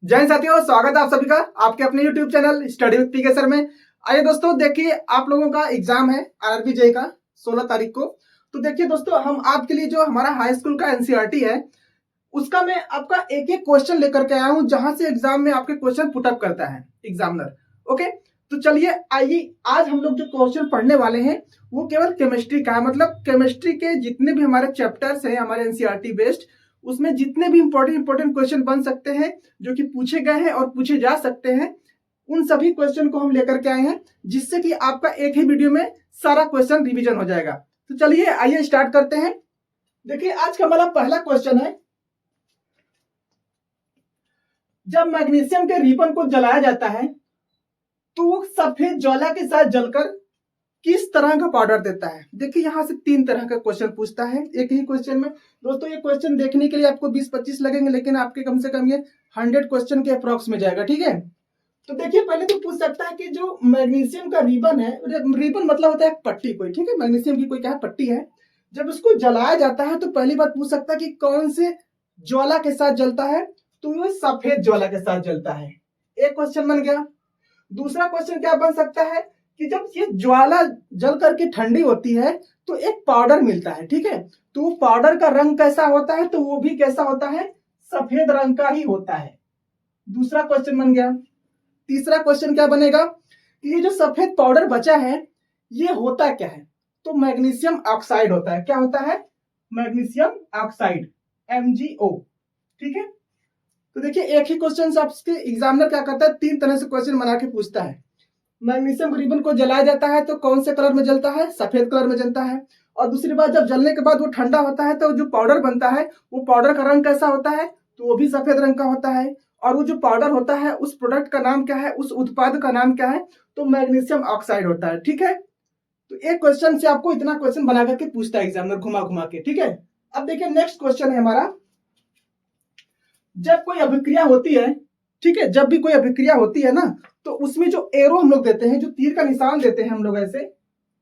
जय हिंद साथियों, स्वागत है आप सभी का आपके अपने YouTube channel study with PK sir में। आइए दोस्तों, देखिए आप लोगों का एग्जाम है आरआरबी जेईई का 16 तारीख को। तो देखिए दोस्तों, हम आपके लिए जो हमारा हाई स्कूल का एनसीईआरटी है उसका मैं आपका एक एक क्वेश्चन लेकर के आया हूं, जहां से एग्जाम में आपके क्वेश्चन पुटअप करता है एग्जामिनर। ओके, तो चलिए आइए, आज हम लोग जो क्वेश्चन पढ़ने वाले हैं वो केवल केमिस्ट्री का है। मतलब केमिस्ट्री के जितने भी हमारे चैप्टर्स हैं हमारे एनसीईआरटी बेस्ड, उसमें जितने भी इंपॉर्टेंट क्वेश्चन बन सकते हैं, जो कि पूछे गए हैं और पूछे जा सकते हैं, उन सभी क्वेश्चन को हम लेकर के आए हैं, जिससे कि आपका एक ही वीडियो में सारा क्वेश्चन रिवीजन हो जाएगा। तो चलिए आइए स्टार्ट करते हैं। देखिए आज का हमारा पहला क्वेश्चन है, जब मैग्नीशियम के रिबन को जलाया जाता है तो वो सफेद ज्वाला के साथ जलकर किस तरह का पाउडर देता है। देखिए यहां से 3 तरह का क्वेश्चन पूछता है एक ही क्वेश्चन में। दोस्तों ये क्वेश्चन देखने के लिए आपको 20-25 लगेंगे, लेकिन आपके कम से कम ये 100 क्वेश्चन के अप्रॉक्स में जाएगा। ठीक है, तो देखिए पहले तो पूछ सकता है कि जो मैग्नीशियम का रिबन है, रिबन मतलब होता है पट्टी कोई, ठीक है, मैग्नीशियम की कोई क्या पट्टी है, जब उसको जलाया जाता है तो पहली बात पूछ सकता है कि कौन से ज्वाला के साथ जलता है, तो वो सफेद ज्वाला के साथ जलता है। एक क्वेश्चन बन गया। दूसरा क्वेश्चन क्या बन सकता है कि जब ये ज्वाला जल करके ठंडी होती है तो एक पाउडर मिलता है, ठीक है, तो वो पाउडर का रंग कैसा होता है, तो वो भी कैसा होता है, सफेद रंग का ही होता है। दूसरा क्वेश्चन बन गया। तीसरा क्वेश्चन क्या बनेगा कि ये जो सफेद पाउडर बचा है ये होता क्या है, तो मैग्नीशियम ऑक्साइड होता है। क्या होता है, मैग्नीशियम ऑक्साइड, MgO। ठीक है, तो देखिए एक ही क्वेश्चन से आपके एग्जामिनर क्या करता है, 3 तरह से क्वेश्चन बना के पूछता है। मैग्नीशियम रिबन को जलाया जाता है तो कौन से कलर में जलता है, सफेद कलर में जलता है। और दूसरी बात, जब जलने के बाद वो ठंडा होता है तो जो पाउडर बनता है वो पाउडर का रंग कैसा होता है, तो वो भी सफेद रंग का होता है। और वो जो पाउडर होता है उस प्रोडक्ट का नाम क्या है, उस उत्पाद का नाम क्या है, तो मैग्नीशियम ऑक्साइड होता है। ठीक है, तो एक क्वेश्चन से आपको इतना क्वेश्चन बना करके पूछता है एग्जामिनर घुमा घुमा के। ठीक है, अब देखिए नेक्स्ट क्वेश्चन है हमारा, जब कोई अभिक्रिया होती है, ठीक है, जब भी कोई अभिक्रिया होती है ना, तो उसमें जो एरो हम लोग देते हैं, जो तीर का निशान देते हैं हम लोग ऐसे,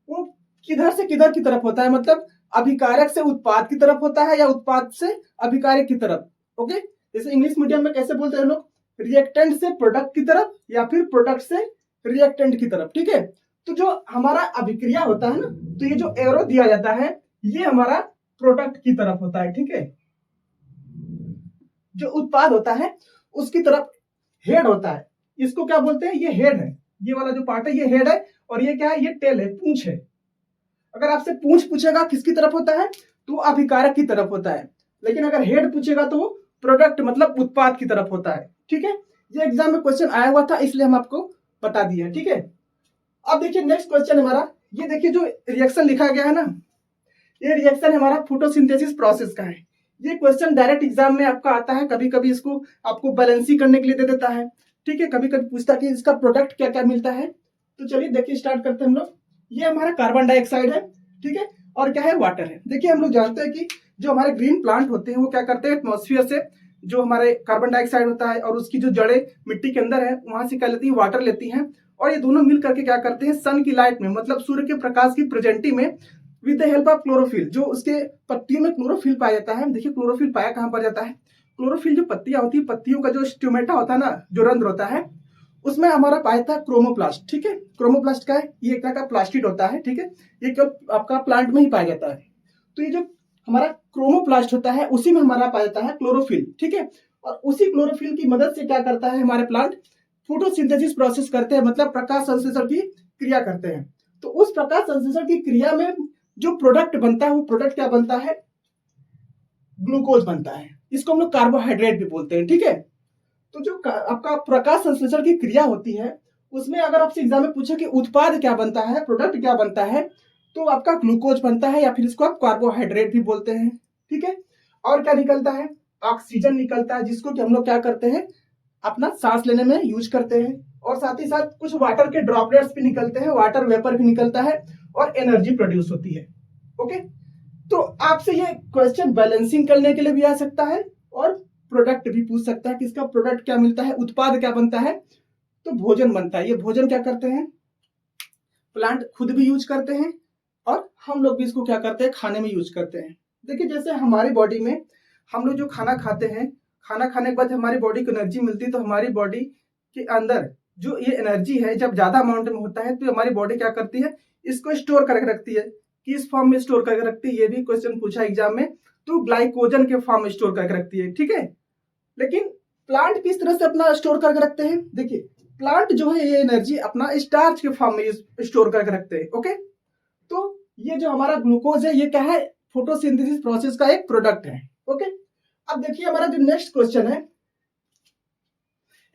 वो किधर से किधर की तरफ होता है, मतलब अभिकारक से उत्पाद की तरफ होता है या उत्पाद से अभिकारक की तरफ। ओके, जैसे इंग्लिश मीडियम में कैसे बोलते हैं लोग, रिएक्टेंट से प्रोडक्ट की तरफ या फिर प्रोडक्ट से रिएक्टेंट की तरफ। ठीक है, तो जो हमारा अभिक्रिया होता है ना, तो ये जो एरो दिया जाता है ये हमारा प्रोडक्ट की तरफ होता है। ठीक है, जो उत्पाद होता है उसकी तरफ हेड होता है, इसको क्या बोलते हैं, ये हेड है, ये वाला जो पार्ट है ये हेड है, और ये क्या है, ये टेल है, पूंछ है। अगर आपसे पूंछ पूछेगा किसकी तरफ होता है, तो अभिकारक की तरफ होता है, लेकिन अगर हेड पूछेगा तो वो प्रोडक्ट मतलब उत्पाद की तरफ होता है। ठीक है, ये एग्जाम में क्वेश्चन आया हुआ था इसलिए हम आपको बता दिए। ठीक है, अब देखिए नेक्स्ट क्वेश्चन हमारा, ये देखिए जो रिएक्शन लिखा गया है ना, ये रिएक्शन हमारा फोटोसिंथेसिस प्रोसेस का है। ये क्वेश्चन डायरेक्ट एग्जाम में आपका आता है, कभी कभी इसको आपको बैलेंसिंग करने के लिए दे देता है। ठीक है, कभी कभी पूछता है कि इसका प्रोडक्ट क्या क्या मिलता है। तो चलिए देखिए स्टार्ट करते हैं हम लोग। ये हमारा कार्बन डाइऑक्साइड है, ठीक है, और क्या है, वाटर है। देखिए हम लोग जानते हैं कि जो हमारे ग्रीन प्लांट होते हैं वो क्या करते हैं, एटमॉस्फेयर से जो हमारे कार्बन डाइऑक्साइड होता है और उसकी जो जड़ें मिट्टी के अंदर है वहां से क्या लेती है, वाटर लेती हैं, और ये दोनों मिल करके क्या करते हैं, सन की लाइट में, मतलब सूर्य के प्रकाश की प्रेजेंटी में, with the help of chlorophyll, जो उसके पत्तियों में क्लोरोफिल पाया जाता है। देखिए क्लोरोफिल पाया कहां पर जाता है, क्लोरोफिल जो पत्तियां होती है, पत्तियों का जो स्टोमेटा होता है ना, जो रंध्र होता है, उसमें हमारा पाया था क्रोमोप्लास्ट। ठीक है, क्रोमोप्लास्ट का है, ये एक तरह का प्लास्टिड होता है। ठीक है, ये केवल आपका प्लांट में ही पाया जाता है। तो ये जो हमारा क्रोमोप्लास्ट होता है उसी में हमारा पाया जाता है क्लोरोफिल। ठीक है, और उसी क्लोरोफिल की मदद से क्या करता है हमारे प्लांट, फोटोसिंथेसिस प्रोसेस करते हैं, मतलब प्रकाश संश्लेषण की क्रिया करते हैं। तो उस प्रकाश संश्लेषण की क्रिया में जो प्रोडक्ट बनता है वो प्रोडक्ट क्या बनता है, ग्लूकोज बनता है। इसको हम लोग कार्बोहाइड्रेट भी बोलते हैं। ठीक है, तो जो आपका प्रकाश संश्लेषण की क्रिया होती है उसमें अगर आपसे एग्जाम में पूछे कि उत्पाद क्या बनता है, प्रोडक्ट क्या बनता है, तो आपका ग्लूकोज बनता है, या फिर इसको आप कार्बोहाइड्रेट भी बोलते हैं। ठीक है, और क्या निकलता है, ऑक्सीजन निकलता है, जिसको कि हम लोग क्या करते हैं, अपना सांस लेने में यूज करते हैं। और साथ ही साथ कुछ वाटर के ड्रॉपलेट्स भी निकलते हैं, वाटर वेपर भी निकलता है, और एनर्जी प्रोड्यूस होती है। ओके, तो आपसे ये क्वेश्चन बैलेंसिंग करने के लिए भी आ सकता है, और प्रोडक्ट भी पूछ सकता है कि इसका प्रोडक्ट क्या मिलता है, उत्पाद क्या बनता है, तो भोजन बनता है। ये भोजन क्या करते हैं, प्लांट खुद भी यूज करते हैं, और हम लोग भी इसको क्या करते हैं, खाने में यूज करते हैं। देखिए जैसे हमारी बॉडी में हम लोग जो खाना खाते हैं, खाना खाने के बाद हमारी बॉडी को एनर्जी मिलती है, तो हमारी बॉडी के अंदर जो ये एनर्जी है जब ज्यादा अमाउंट में होता है तो हमारी बॉडी क्या करती है, इसको स्टोर करके रखती है। किस फॉर्म में स्टोर करके रखती है, ये भी क्वेश्चन पूछा एग्जाम में, तो ग्लाइकोजन के फॉर्म में स्टोर करके रखती है। ठीक है, लेकिन प्लांट किस तरह से अपना स्टोर करके रखते हैं? देखिए, प्लांट जो है ये एनर्जी अपना स्टार्च के फॉर्म में स्टोर करके रखते हैं। ओके, तो ये जो हमारा ग्लूकोज है ये क्या है, फोटोसिंथेसिस प्रोसेस का एक प्रोडक्ट है। ओके, अब देखिए हमारा जो नेक्स्ट क्वेश्चन है,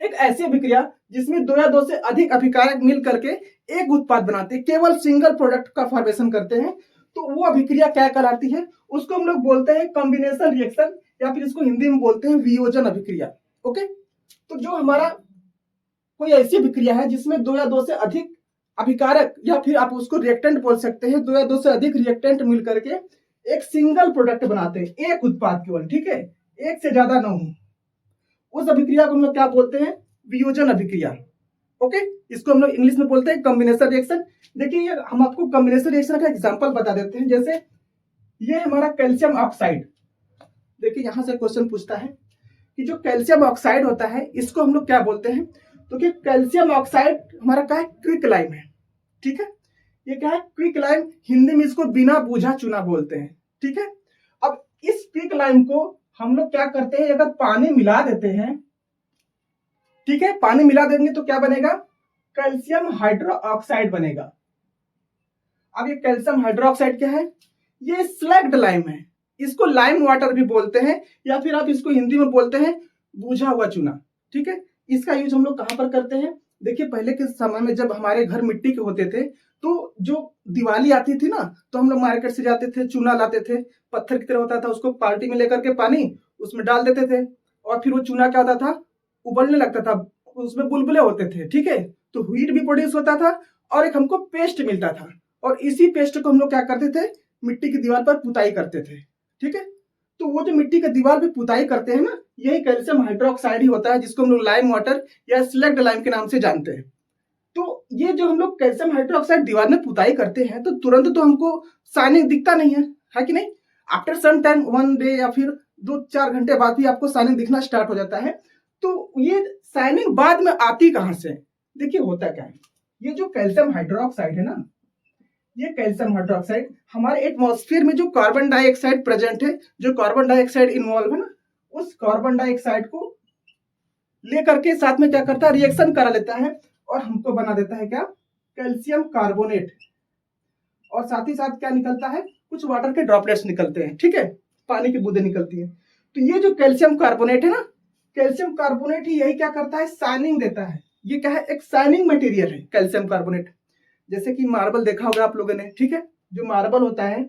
एक ऐसी अभिक्रिया जिसमें दो या दो से अधिक अभिकारक मिल करके एक उत्पाद बनाते हैं, केवल सिंगल प्रोडक्ट का फॉर्मेशन करते हैं, तो वो अभिक्रिया क्या कहलाती है? उसको हम लोग बोलते हैं कॉम्बिनेशन रिएक्शन, या फिर इसको हिंदी में बोलते हैं वियोजन अभिक्रिया। ओके, तो जो हमारा कोई ऐसी अभिक्रिया है जिसमें दो या दो से अधिक अभिकारक, या फिर आप उसको रिएक्टेंट बोल सकते हैं, दो या दो से अधिक रिएक्टेंट मिल करके एक सिंगल प्रोडक्ट बनाते हैं, एक उत्पाद केवल। ठीक है, एक से ज्यादा ना हो, उस अभिक्रिया को हम लोग क्या बोलते हैं? वियोजन अभिक्रिया। ओके, इसको हम लोग इंग्लिश में बोलते हैं कॉम्बिनेशन रिएक्शन। देखिए, हम आपको कॉम्बिनेशन रिएक्शन का एग्जांपल बता देते हैं। जैसे ये हमारा कैल्शियम ऑक्साइड, देखिए यहां से क्वेश्चन पूछता है कि जो कैल्शियम ऑक्साइड होता है इसको हम लोग क्या बोलते हैं? तो कि कैल्शियम ऑक्साइड हमारा क्या है? क्विक लाइम है। ठीक है, ये क्या है? क्विक लाइम, हिंदी में इसको बिना बूझा चूना बोलते हैं। ठीक है, अब इस क्विक लाइम को हम लोग क्या करते हैं, अगर पानी मिला देते हैं, ठीक है, पानी मिला देंगे तो क्या बनेगा? कैल्शियम हाइड्रोक्साइड बनेगा। अब ये कैल्शियम हाइड्रोक्साइड क्या है? ये स्लैग्ड लाइम है, इसको लाइम वाटर भी बोलते हैं, या फिर आप इसको हिंदी में बोलते हैं बूझा हुआ चूना। ठीक है, इसका यूज हम लोग कहां पर करते हैं? देखिए, पहले के समय में जब हमारे घर मिट्टी के होते थे, तो जो दिवाली आती थी ना, तो हम लोग मार्केट से जाते थे, चूना लाते थे, पत्थर की तरह होता था, उसको बाल्टी में लेकर के पानी उसमें डाल देते थे, और फिर वो चूना क्या होता था? उबलने लगता था, उसमें बुलबुले होते थे। ठीक है, तो हीट भी प्रोड्यूस होता था और एक हमको पेस्ट मिलता था, और इसी पेस्ट को हम लोग क्या करते थे? मिट्टी की दीवार पर पुताई करते थे। ठीक है, तो वो जो मिट्टी की दीवार पे पुताई करते हैं ना, यही कैल्शियम हाइड्रोक्साइड ही होता है, जिसको हम लोग लाइम वाटर या स्लैग्ड लाइम के नाम से जानते हैं। तो ये जो हम लोग कैल्शियम हाइड्रोक्साइड दीवार में पुताई करते हैं, तो तुरंत तो हमको शाइनिंग दिखता नहीं है कि नहीं? आफ्टर सम टाइम, 1 डे या फिर 2-4 घंटे बाद भी आपको शाइनिंग दिखना स्टार्ट हो जाता है। तो ये शाइनिंग बाद में आती कहां से? देखिए, होता क्या है, ये जो कैल्शियम हाइड्रोक्साइड है ना, ये कैल्शियम हाइड्रोक्साइड हमारे एटमॉस्फेयर में जो कार्बन डाइऑक्साइड प्रेजेंट है, जो कार्बन डाइऑक्साइड इन्वॉल्व है ना, उस कार्बन डाइऑक्साइड को लेकर के साथ में क्या करता है? रिएक्शन करा लेता है, और हमको बना देता है क्या? Calcium carbonate. और साथ ही साथ क्या निकलता है? कुछ वाटर के ड्रॉपलेट्स निकलते हैं। ठीक है, पानी की बूंदें निकलती है। तो ये जो कैल्शियम कार्बोनेट है ना, कैल्शियम कार्बोनेट ही यही क्या करता है? शाइनिंग देता है। ये क्या है? एक शाइनिंग मटेरियल है कैल्शियम कार्बोनेट। जैसे कि मार्बल देखा होगा आप लोगों ने। ठीक है, जो मार्बल होता है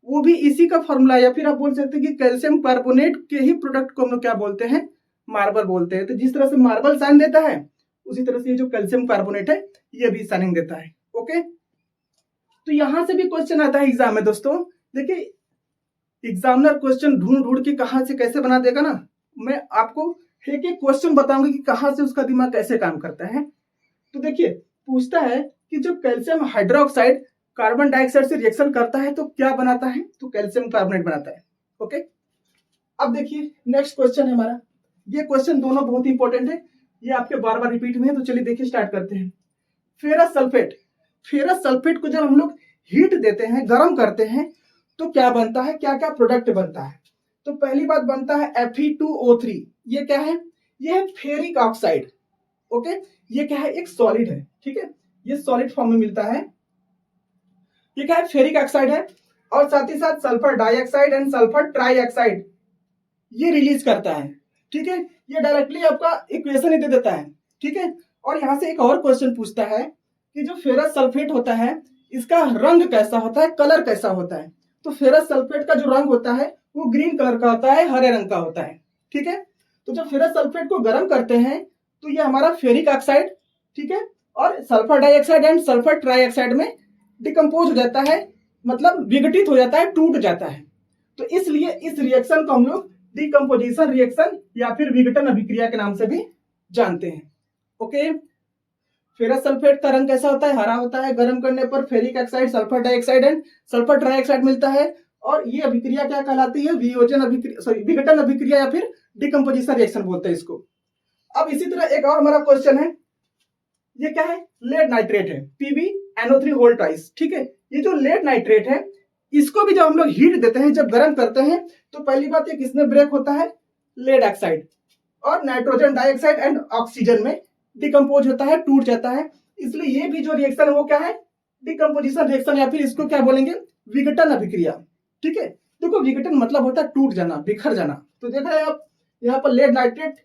वो भी इसी का फॉर्मूला, या फिर आप बोल सकते हैं कि कैल्शियम कार्बोनेट के ही प्रोडक्ट को हम लोग क्या बोलते हैं? मार्बल बोलते हैं। तो जिस तरह से मार्बल शाइन देता है, उसी तरह से ये जो कैल्शियम कार्बोनेट है ये भी शाइनिंग देता है। ओके, तो यहां से भी क्वेश्चन आता है एग्जाम में दोस्तों। देखिए, एग्जामिनर क्वेश्चन ढूंढ ढूंढ के कहां से कैसे बना देगा ना, मैं आपको एक एक क्वेश्चन बताऊंगा कि कहां से उसका दिमाग कैसे काम करता है। तो देखिए, पूछता है कि जो कैल्शियम हाइड्रोक्साइड कार्बन डाइऑक्साइड से रिएक्शन करता है तो क्या बनाता है? तो कैल्शियम कार्बोनेट बनाता है। ओके, अब देखिए नेक्स्ट क्वेश्चन है हमारा। ये क्वेश्चन दोनों बहुत इंपॉर्टेंट है, ये आपके बार बार रिपीट में है। तो चलिए देखिए, स्टार्ट करते हैं। फेरस सल्फेट, फेरस सल्फेट को जब हम लोग हीट देते हैं, गर्म करते हैं, तो क्या बनता है? क्या क्या प्रोडक्ट बनता है? तो पहली बात बनता है Fe2O3। ये क्या है? ये है फेरिक ऑक्साइड। ओके, ये क्या है? एक सॉलिड है। ठीक है, ये सॉलिड फॉर्म में मिलता है। ये क्या है? फेरिक ऑक्साइड है। और साथ ही साथ sulphur dioxide and sulphur trioxide ये रिलीज करता है। ठीक है, ये डायरेक्टली आपका इक्वेशन ही दे देता है। ठीक है, और यहां से एक और क्वेश्चन पूछता है कि जो फेरस सल्फेट होता है इसका रंग कैसा होता है, कलर कैसा होता है? तो फेरस सल्फेट का जो रंग होता है वो ग्रीन कलर का होता है, हरे रंग का होता है। ठीक है, तो जब फेरस सल्फेट को गर्म करते हैं तो ये हमारा फेरिक ऑक्साइड, ठीक है, और sulphur dioxide and sulphur trioxide में डिकम्पोज हो जाता है, मतलब विघटित हो जाता है, टूट जाता है। तो इसलिए इस रिएक्शन को हम लोग डिकम्पोजिशन रिएक्शन या फिर विघटन अभिक्रिया के नाम से भी जानते हैं। ओके, फेरस सल्फेट का रंग कैसा होता है? हरा होता है। गर्म करने पर ferric oxide, sulphur dioxide and sulphur trioxide मिलता है। और ये अभिक्रिया क्या कहलाती है? वियोजन अभिक्रिया, सॉरी विघटन अभिक्रिया या फिर डिकम्पोजिशन रिएक्शन बोलते हैं इसको। अब इसी तरह एक और हमारा क्वेश्चन है, ये क्या है? लेड नाइट्रेट है, PbNO3 होल ट्वाइस। ठीक है, ये जो लेड नाइट्रेट है इसको भी जब हम लोग हीट देते हैं, जब गर्म करते हैं, तो पहली बात ये किसमें ब्रेक होता है? लेड ऑक्साइड और नाइट्रोजन डाइऑक्साइड एंड ऑक्सीजन में डिकम्पोज होता है, टूट जाता है। इसलिए ये भी जो रिएक्शन है वो क्या है? डिकम्पोजिशन रिएक्शन, या फिर इसको क्या बोलेंगे? विघटन अभिक्रिया। ठीक है, देखो विघटन मतलब होता है टूट जाना, बिखर जाना। तो देख रहे हैं आप यहाँ पर लेड नाइट्रेट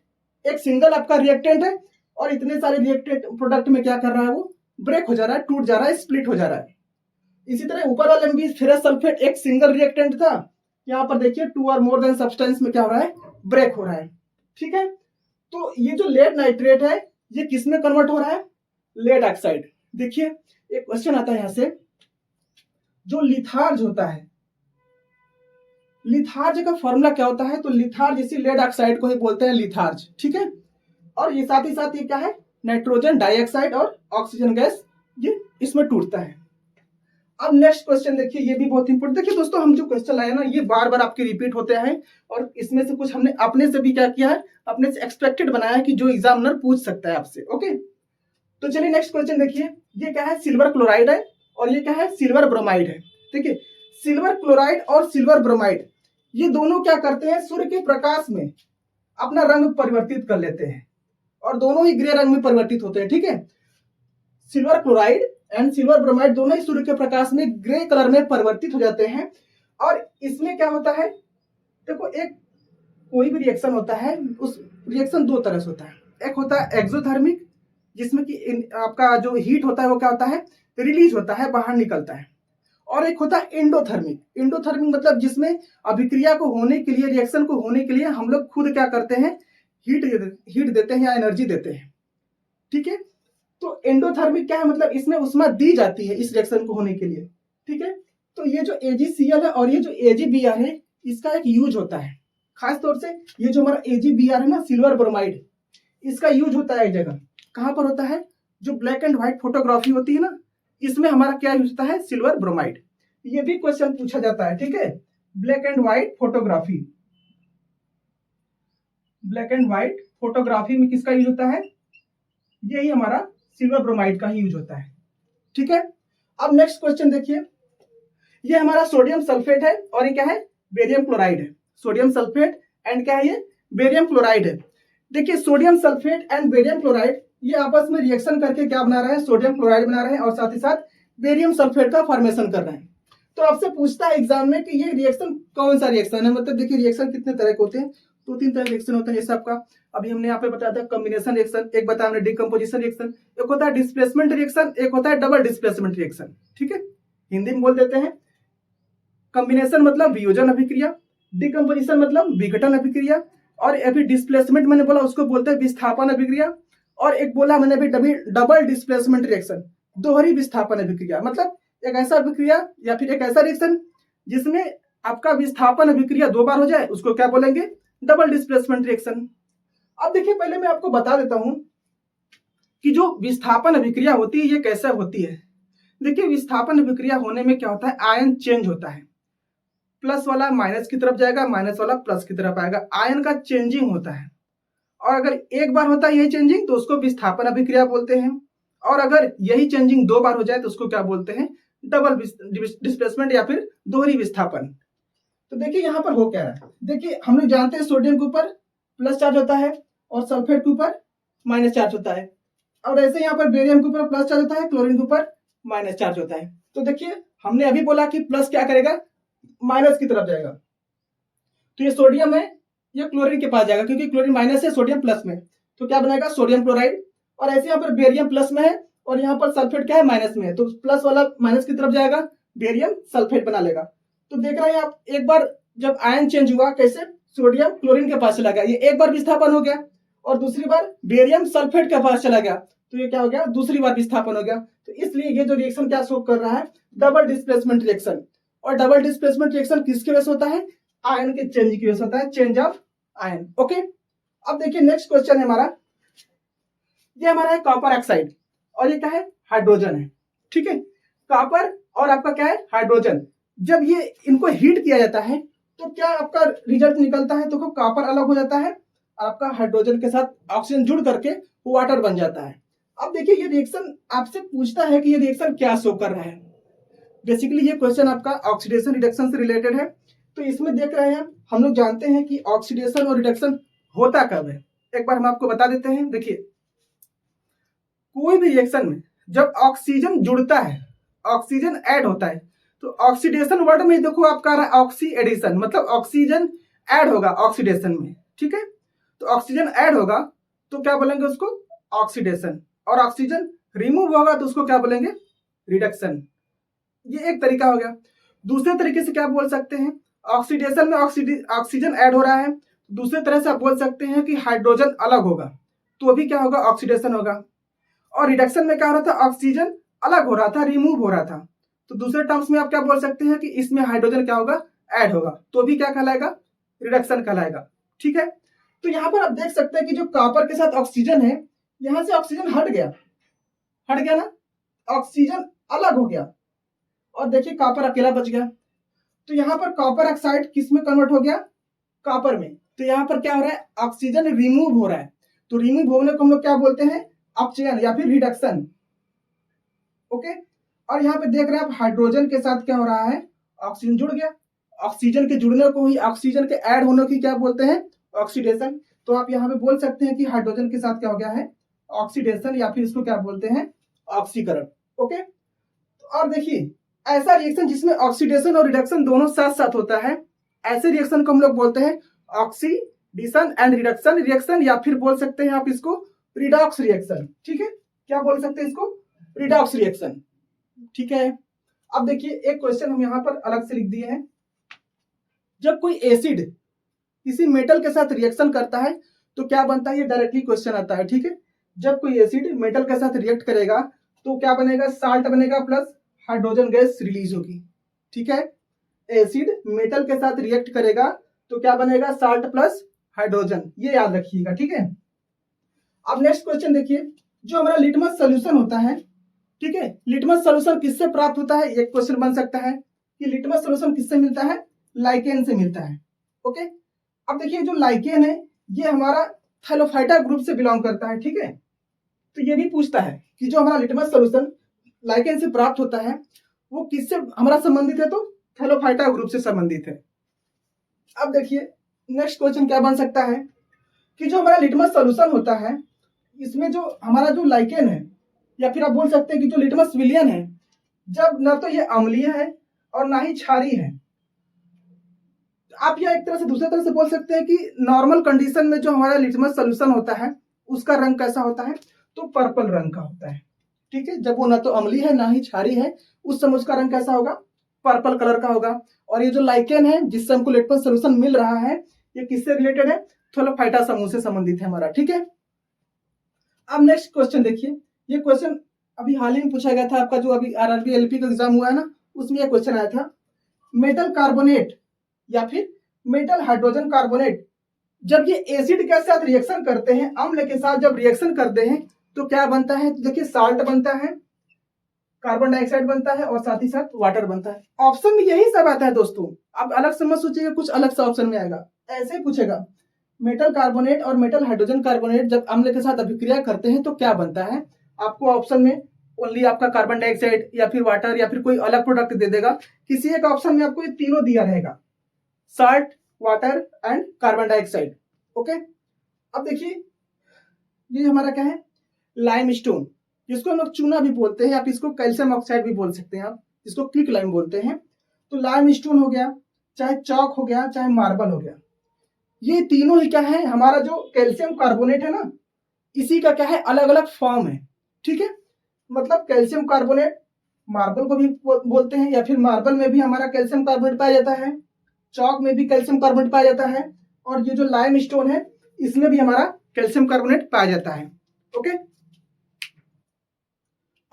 एक सिंगल आपका रिएक्टेंट है और इतने सारे रिएक्टेंट प्रोडक्ट में क्या कर रहा है? वो ब्रेक हो जा रहा है, टूट जा रहा है, स्प्लिट हो जा रहा है। इसी तरह ऊपर वाले में भी फेरस सल्फेट एक सिंगल रिएक्टेंट था, यहाँ पर देखिए 2 और मोर देन सब्सटेंस में क्या हो रहा है? ब्रेक हो रहा है। ठीक है, तो ये जो लेड नाइट्रेट है ये किस में कन्वर्ट हो रहा है? Lead oxide. देखिए एक क्वेश्चन आता है यहां से, जो लिथार्ज होता है, लिथार्ज का फॉर्मूला क्या होता है? तो लिथार्ज इसी लेड ऑक्साइड को ही बोलते हैं लिथार्ज। ठीक है, और ये साथ ही साथ ये क्या है? नाइट्रोजन डाइऑक्साइड और ऑक्सीजन गैस ये इसमें टूटता है। अब नेक्स्ट क्वेश्चन देखिए, ये भी बहुत इंपॉर्टेंट। देखिए दोस्तों, हम जो क्वेश्चन लाए ना ये बार बार आपके रिपीट होते हैं और इसमें से कुछ हमने अपने से भी क्या किया है? अपने से एक्सपेक्टेड बनाया है कि जो एग्जामिनर पूछ सकता है आपसे। ओके, तो चलिए नेक्स्ट क्वेश्चन देखिए, ये क्या है? सिल्वर क्लोराइड है और ये क्या है? सिल्वर ब्रोमाइड है। देखिए सिल्वर क्लोराइड और सिल्वर ब्रोमाइड ये दोनों क्या करते हैं? सूर्य के प्रकाश में अपना रंग परिवर्तित कर लेते हैं और दोनों ही ग्रे रंग में परिवर्तित होते हैं। ठीक है, silver chloride and silver bromide दोनों ही सूर्य के प्रकाश में ग्रे कलर में परिवर्तित हो जाते हैं। और इसमें क्या होता है? देखो एक कोई भी रिएक्शन होता है, उस रिएक्शन दो तरह से होता है। एक होता है एक्सोथर्मिक, जिसमें कि आपका जो हीट होता है वो क्या होता है? रिलीज होता है, बाहर निकलता है। और एक होता है एंडोथर्मिक। एंडोथर्मिक मतलब जिसमें अभिक्रिया को होने के लिए, रिएक्शन को होने के लिए हम लोग खुद क्या करते हैं? हीट देते हैं या एनर्जी देते हैं। ठीक है, तो एंडोथर्मिक क्या है? मतलब इसमें ऊष्मा दी जाती है इस रिएक्शन को होने के लिए। ठीक है, तो ये जो AgCl है और ये जो AgBr है इसका एक यूज होता है, खास तौर से ये जो हमारा AgBr है ना, सिल्वर ब्रोमाइड, इसका यूज होता है एक जगह। कहां पर होता है? जो ब्लैक एंड व्हाइट फोटोग्राफी होती है ना, इसमें हमारा क्या यूज होता है? Silver bromide. ये भी क्वेश्चन पूछा जाता है। ठीक है, black and white photography, black and white photography में किसका यूज होता है? यही हमारा सिल्वर ब्रोमाइड का ही यूज होता है। ठीक है, अब नेक्स्ट क्वेश्चन देखिए, ये हमारा सोडियम सल्फेट है और ये क्या है? बेरियम क्लोराइड है। सोडियम सल्फेट एंड क्या है? ये बेरियम क्लोराइड है। देखिए sodium sulphate and barium chloride ये आपस में रिएक्शन करके क्या बना रहे हैं? सोडियम क्लोराइड बना रहे हैं और साथ ही साथ बेरियम सल्फेट का फॉर्मेशन कर रहे हैं। तो आपसे पूछता है एग्जाम में कि ये रिएक्शन कौन सा रिएक्शन है? मतलब देखिए रिएक्शन कितने तरह के होते हैं? 2-3 तरह के रिएक्शन होते हैं। जैसे आपका अभी हमने यहाँ पे बताया था कॉम्बिनेशन रिएक्शन, एक बताया हमने डिकम्पोजिशन रिएक्शन, एक होता है डिस्प्लेसमेंट रिएक्शन, एक होता है डबल डिस्प्लेसमेंट रिएक्शन। ठीक है, हिंदी में बोल देते हैं। कॉम्बिनेशन मतलब वियोजन अभिक्रिया, डिकम्पोजिशन मतलब विघटन अभिक्रिया, और अभी डिस्प्लेसमेंट मैंने बोला उसको बोलते हैं विस्थापन अभिक्रिया, और एक बोला मैंने अभी डबल डिस्प्लेसमेंट रिएक्शन, दोहरी विस्थापन अभिक्रिया। मतलब एक ऐसा अभिक्रिया या फिर एक ऐसा रिएक्शन जिसमें आपका विस्थापन अभिक्रिया 2 बार हो जाए, उसको क्या बोलेंगे? Double displacement reaction. अब देखिए पहले मैं आपको बता देता हूं कि जो विस्थापन अभिक्रिया होती है ये कैसे होती है। देखिए विस्थापन अभिक्रिया होने में क्या होता है? आयन चेंज होता है, प्लस वाला माइनस की तरफ जाएगा, माइनस वाला प्लस की तरफ आएगा। आयन का चेंजिंग होता है, और अगर एक बार होता है यही चेंजिंग तो उसको विस्थापन अभिक्रिया बोलते हैं, और अगर यही चेंजिंग 2 बार हो जाए तो उसको क्या बोलते हैं? डबल डिस्प्लेसमेंट या फिर दोहरी विस्थापन। तो देखिए यहाँ पर हो क्या रहा है, देखिए हम लोग जानते हैं सोडियम के ऊपर प्लस चार्ज होता है और सल्फेट के ऊपर माइनस चार्ज होता है, और ऐसे यहाँ पर बेरियम के ऊपर प्लस चार्ज होता है, क्लोरीन के ऊपर माइनस चार्ज होता है। तो देखिए हमने अभी बोला कि प्लस क्या करेगा? माइनस की तरफ जाएगा, तो ये सोडियम है ये क्लोरीन के पास जाएगा, क्योंकि क्लोरीन माइनस है सोडियम प्लस में, तो क्या बनाएगा? Sodium chloride. और ऐसे यहाँ पर बेरियम प्लस में है और यहाँ पर सल्फेट क्या है? माइनस में है, तो प्लस वाला माइनस की तरफ जाएगा, बेरियम सल्फेट बना लेगा। तो देख रहे हैं आप, एक बार जब आयन चेंज हुआ कैसे? सोडियम क्लोरीन के पास चला गया, ये एक बार विस्थापन हो गया, और दूसरी बार बेरियम सल्फेट के पास चला गया, तो ये क्या हो गया? दूसरी बार विस्थापन हो गया। तो इसलिए ये जो रिएक्शन क्या शो कर रहा है? Double displacement reaction. और डबल डिस्प्लेसमेंट रिएक्शन किसकी वजह से होता है? आयन के चेंज की वजह से होता है, चेंज ऑफ आयन। ओके, अब देखिए नेक्स्ट क्वेश्चन है हमारा, ये हमारा है कॉपर ऑक्साइड और ये क्या है? हाइड्रोजन है। ठीक है, कॉपर और आपका क्या है? हाइड्रोजन, जब ये इनको हीट किया जाता है तो क्या आपका रिजल्ट निकलता है, तो कॉपर अलग हो जाता है, आपका हाइड्रोजन के साथ ऑक्सीजन जुड़ करके वाटर बन जाता है। अब देखिए ये रिएक्शन आपसे पूछता है कि ये रिएक्शन क्या शो कर रहा है। बेसिकली ये क्वेश्चन आपका ऑक्सीडेशन रिडक्शन से रिलेटेड है। तो इसमें देख रहे हैं हम लोग जानते हैं कि ऑक्सीडेशन और रिडक्शन होता कब है। एक बार हम आपको बता देते हैं। देखिए कोई भी रिएक्शन में जब ऑक्सीजन जुड़ता है, ऑक्सीजन ऐड होता है, तो ऑक्सीडेशन वर्ड में देखो आपका आ रहा है ऑक्सी एडिशन, मतलब ऑक्सीजन ऐड होगा ऑक्सीडेशन में। ठीक है, तो ऑक्सीजन ऐड होगा तो क्या बोलेंगे उसको, ऑक्सीडेशन, और ऑक्सीजन रिमूव होगा तो उसको क्या बोलेंगे, रिडक्शन। ये एक तरीका हो गया। दूसरे तरीके से क्या बोल सकते हैं, ऑक्सीडेशन में ऑक्सीजन ऐड हो रहा है, दूसरे तरह से आप बोल सकते हैं कि हाइड्रोजन अलग होगा तो अभी क्या होगा, ऑक्सीडेशन होगा। और रिडक्शन में क्या हो रहा था, ऑक्सीजन अलग हो रहा था, रिमूव हो रहा था, तो दूसरे टर्म्स में आप क्या बोल सकते हैं कि इसमें हाइड्रोजन क्या होगा, ऐड होगा, तो भी क्या कहलाएगा, रिडक्शन कहलाएगा। ठीक है, तो यहां पर आप देख सकते हैं कि जो कॉपर के साथ ऑक्सीजन है, यहां से ऑक्सीजन हट गया ना, ऑक्सीजन अलग हो गया, और देखिए कॉपर अकेला बच गया। तो यहाँ पर कॉपर ऑक्साइड किस में कन्वर्ट हो गया, कॉपर में। तो यहाँ पर क्या हो रहा है, ऑक्सीजन रिमूव हो रहा है, तो रिमूव होने को हम लोग क्या बोलते हैं, अपचयन या फिर रिडक्शन। ओके, और यहाँ पे देख रहे हैं आप हाइड्रोजन के साथ क्या हो रहा है, ऑक्सीजन जुड़ गया, ऑक्सीजन के जुड़ने को ही, ऑक्सीजन के ऐड होने की क्या बोलते हैं, ऑक्सीडेशन। तो आप यहाँ पे बोल सकते हैं कि हाइड्रोजन के साथ क्या हो गया है, ऑक्सीडेशन, या फिर इसको क्या बोलते हैं, ऑक्सीकरण। ओके, और देखिए ऐसा रिएक्शन जिसमें ऑक्सीडेशन और रिडक्शन दोनों साथ साथ होता है, ऐसे रिएक्शन को हम लोग बोलते हैं ऑक्सीडेशन एंड रिडक्शन रिएक्शन, या फिर बोल सकते हैं आप इसको रिडॉक्स रिएक्शन। ठीक है, क्या बोल सकते हैं इसको, रिडॉक्स रिएक्शन। ठीक है, अब देखिए एक क्वेश्चन हम यहाँ पर अलग से लिख दिए हैं। जब कोई एसिड किसी मेटल के साथ रिएक्शन करता है तो क्या बनता है, ये डायरेक्टली क्वेश्चन आता है। ठीक है, जब कोई एसिड मेटल के साथ रिएक्ट करेगा तो क्या बनेगा, साल्ट बनेगा प्लस हाइड्रोजन गैस रिलीज होगी। ठीक है, एसिड मेटल के साथ रिएक्ट करेगा तो क्या बनेगा, साल्ट प्लस हाइड्रोजन, ये याद रखिएगा। ठीक है, अब नेक्स्ट क्वेश्चन देखिए, जो हमारा लिटमस सोल्यूशन होता है, ठीक है, लिटमस सोल्यूशन किससे प्राप्त होता है, एक क्वेश्चन बन सकता है कि लिटमस सोल्यूशन किससे मिलता है, लाइकेन से मिलता है। ओके, अब देखिए जो लाइकेन है ये हमारा थैलोफाइटा ग्रुप से बिलोंग करता है। ठीक है, तो ये भी पूछता है कि जो हमारा लिटमस सोल्यूशन लाइकेन से प्राप्त होता है वो किससे हमारा संबंधित है, तो थैलोफाइटा ग्रुप से संबंधित है। अब देखिए नेक्स्ट क्वेश्चन क्या बन सकता है कि जो हमारा लिटमस सोल्यूशन होता है इसमें जो हमारा जो लाइकेन है, या फिर आप बोल सकते हैं कि जो लिटमस विलियन है, जब ना तो ये अम्लीय है और ना ही क्षारीय है। आप यह एक तरह से दूसरे तरह से बोल सकते हैं कि नॉर्मल कंडीशन में जो हमारा लिटमस सोल्यूशन होता है उसका रंग कैसा होता है, तो पर्पल रंग का होता है। ठीक है, जब वो ना तो अम्लीय है ना ही क्षारीय है, उस समय उसका रंग कैसा होगा, पर्पल कलर का होगा। और ये जो लाइकेन है जिससे हमको लिटमस सोल्यूशन मिल रहा है, ये किससे रिलेटेड है, थैलोफाइटा समूह से संबंधित है हमारा। ठीक है, अब नेक्स्ट क्वेश्चन देखिए, ये क्वेश्चन अभी हाल ही में पूछा गया था, आपका जो अभी आरआरबी एलपी का एग्जाम हुआ है ना, उसमें यह क्वेश्चन आया था, मेटल कार्बोनेट या फिर मेटल हाइड्रोजन कार्बोनेट जब ये एसिड के साथ रिएक्शन करते हैं, अम्ल के साथ जब रिएक्शन करते हैं तो क्या बनता है, तो देखिए साल्ट बनता है, कार्बन डाइऑक्साइड बनता है और साथ ही साथ वाटर बनता है। ऑप्शन में यही सब आता है दोस्तों, आप अलग से मत सोचिएगा कुछ अलग सा ऑप्शन में आएगा, ऐसे ही पूछेगा मेटल कार्बोनेट और मेटल हाइड्रोजन कार्बोनेट जब अम्ल के साथ अभिक्रिया करते हैं तो क्या बनता है। आपको ऑप्शन में ओनली आपका कार्बन डाइऑक्साइड या फिर वाटर या फिर कोई अलग प्रोडक्ट दे देगा, किसी एक ऑप्शन में आपको ये तीनों दिया रहेगा, salt, water and carbon dioxide. Okay, अब देखिए ये हमारा क्या है, लाइमस्टोन, जिसको हम लोग चूना भी बोलते हैं, आप इसको कैल्शियम ऑक्साइड भी बोल सकते हैं, आप इसको क्विक लाइम बोलते हैं। तो लाइमस्टोन हो गया, चाहे चौक हो गया, चाहे मार्बल हो गया, ये तीनों ही क्या है, हमारा जो कैल्शियम कार्बोनेट है ना, इसी का क्या है, अलग अलग फॉर्म है। ठीक है, मतलब कैल्शियम कार्बोनेट मार्बल को भी बोलते हैं, या फिर मार्बल में भी हमारा कैल्शियम कार्बोनेट पाया जाता है, चौक में भी कैल्शियम कार्बोनेट पाया जाता है, और ये जो लाइम स्टोन है इसमें भी हमारा कैल्शियम कार्बोनेट पाया जाता है। ओके,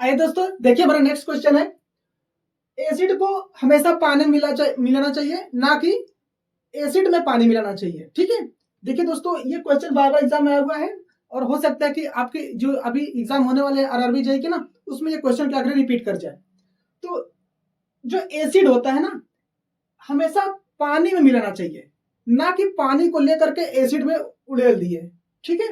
आइए दोस्तों देखिए हमारा नेक्स्ट क्वेश्चन है, एसिड को हमेशा पानी मिलाना चाहिए, ना कि एसिड में पानी मिलाना चाहिए। ठीक है, देखिए दोस्तों ये क्वेश्चन बार बार एग्जाम में आया हुआ है, और हो सकता है कि आपके जो अभी एग्जाम होने वाले आरआरबी जेईई के ना, उसमें ये क्वेश्चन क्या करे रिपीट कर जाए। तो जो एसिड होता है ना, हमेशा पानी में मिलाना चाहिए, ना कि पानी को लेकर के एसिड में उड़ेल दिए। ठीक है,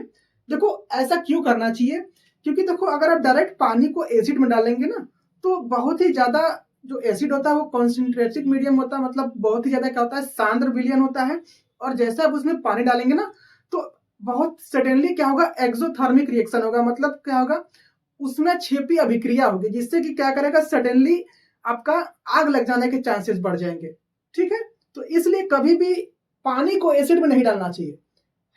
देखो ऐसा क्यों करना चाहिए, क्योंकि देखो अगर आप डायरेक्ट पानी को एसिड में डालेंगे ना तो बहुत ही ज्यादा जो एसिड होता है वो कॉन्सेंट्रेटिक मीडियम होता है, मतलब बहुत ही ज्यादा क्या होता है, सांद्र विलयन होता है। और जैसे आप उसमें पानी डालेंगे ना तो बहुत सडनली क्या होगा, एक्सोथर्मिक रिएक्शन होगा, मतलब क्या होगा, उसमें क्षेपी अभिक्रिया होगी, जिससे कि क्या करेगा, सडनली आपका आग लग जाने के चांसेस बढ़ जाएंगे। ठीक है, तो इसलिए कभी भी पानी को एसिड में नहीं डालना चाहिए,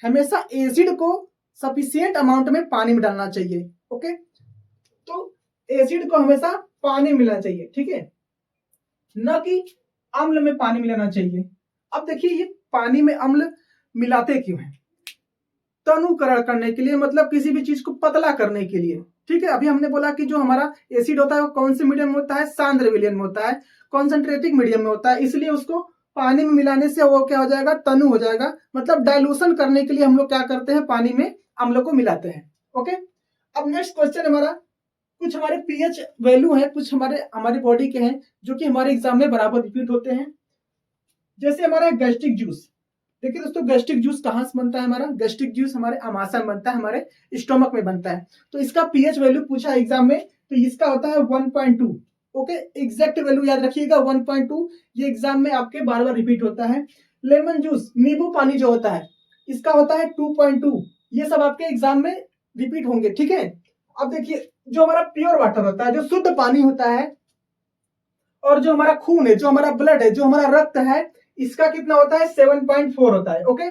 हमेशा एसिड को सफिशिएंट अमाउंट में पानी में डालना चाहिए। ओके, तो एसिड को हमेशा पानी में मिलाना चाहिए, ठीक है, न कि अम्ल में पानी मिलाना चाहिए। अब देखिए ये पानी में अम्ल मिलाते क्यों हैं, तनुकरण करने के लिए, मतलब किसी भी चीज को पतला करने के लिए। ठीक है, अभी हमने बोला कि जो हमारा एसिड होता है वो कौन से मीडियम में होता है, सांद्र विलयन में होता है, कॉन्सेंट्रेटिक मीडियम में होता है, इसलिए उसको पानी में मिलाने से वो क्या हो जाएगा, तनु हो जाएगा। मतलब डाइल्यूशन करने के लिए हम लोग क्या करते हैं, पानी में अम्ल को मिलाते हैं। ओके, अब नेक्स्ट क्वेश्चन हमारा, कुछ हमारे पीएच वैल्यू है, कुछ हमारी बॉडी के हैं जो कि हमारे एग्जाम में बराबर रिपीट होते हैं। जैसे हमारा गैस्ट्रिक जूस, देखिए दोस्तों गैस्ट्रिक जूस कहाँ से बनता है, हमारा गैस्ट्रिक जूस हमारे आमाशय में बनता है, हमारे स्टोमक में बनता है। तो इसका पीएच वैल्यू पूछा एग्जाम में, तो इसका होता है 1.2। ओके, एग्जैक्ट वैल्यू याद रखिएगा 1.2, ये एग्जाम में आपके बार बार रिपीट होता है। लेमन जूस, नींबू पानी जो होता है, इसका होता है 2.2, ये सब आपके एग्जाम में रिपीट होंगे। ठीक है, अब देखिए जो हमारा प्योर वाटर होता है, जो शुद्ध पानी होता है, और जो हमारा खून है, जो हमारा ब्लड है, जो हमारा रक्त है, इसका कितना होता है, 7.4 होता है। ओके,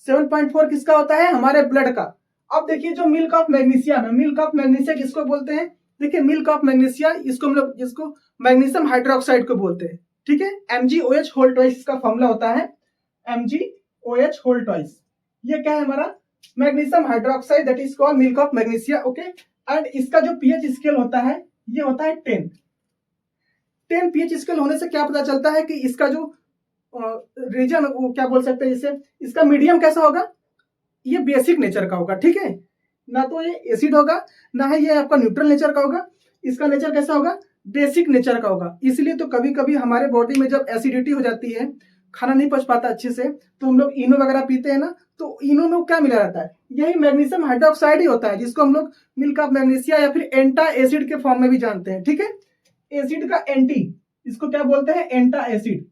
7.4 किसका होता है, हमारे ब्लड का। अब देखिए जो मिल्क ऑफ मैग्नीशिया है, मिल्क ऑफ मैग्नीशिया किसको बोलते हैं, देखिए मिल्क ऑफ मैग्नीशिया, इसको हम लोग जिसको मैग्नीशियम हाइड्रोक्साइड को बोलते हैं। ठीक है, MgOH होल ट्वाइस इसका फॉर्मूला होता है, MgOH होल ट्वाइस। ये क्या है हमारा, magnesium hydroxide, that is called milk of magnesia. Okay, and इसका जो पीएच स्केल होता है ये होता है 10 पीएच स्केल होने से क्या पता चलता है कि इसका जो रीजन, वो क्या बोल सकते हैं, जैसे इसका मीडियम कैसा होगा, ये बेसिक नेचर का होगा। ठीक है, ना तो ये एसिड होगा, ना है ये आपका न्यूट्रल नेचर का होगा, इसका नेचर कैसा होगा, बेसिक नेचर का होगा। इसलिए तो कभी कभी हमारे बॉडी में जब एसिडिटी हो जाती है, खाना नहीं पच पाता अच्छे से, तो हम लोग इनो वगैरह पीते हैं ना, तो इनो में क्या मिला रहता है, यही मैग्नीशियम हाइड्रोक्साइड ही होता है, जिसको हम लोग मिल्क ऑफ मैग्नीशिया या फिर एंटा एसिड के फॉर्म में भी जानते हैं। ठीक है, एसिड का एंटी, इसको क्या बोलते हैं, एंटा एसिड।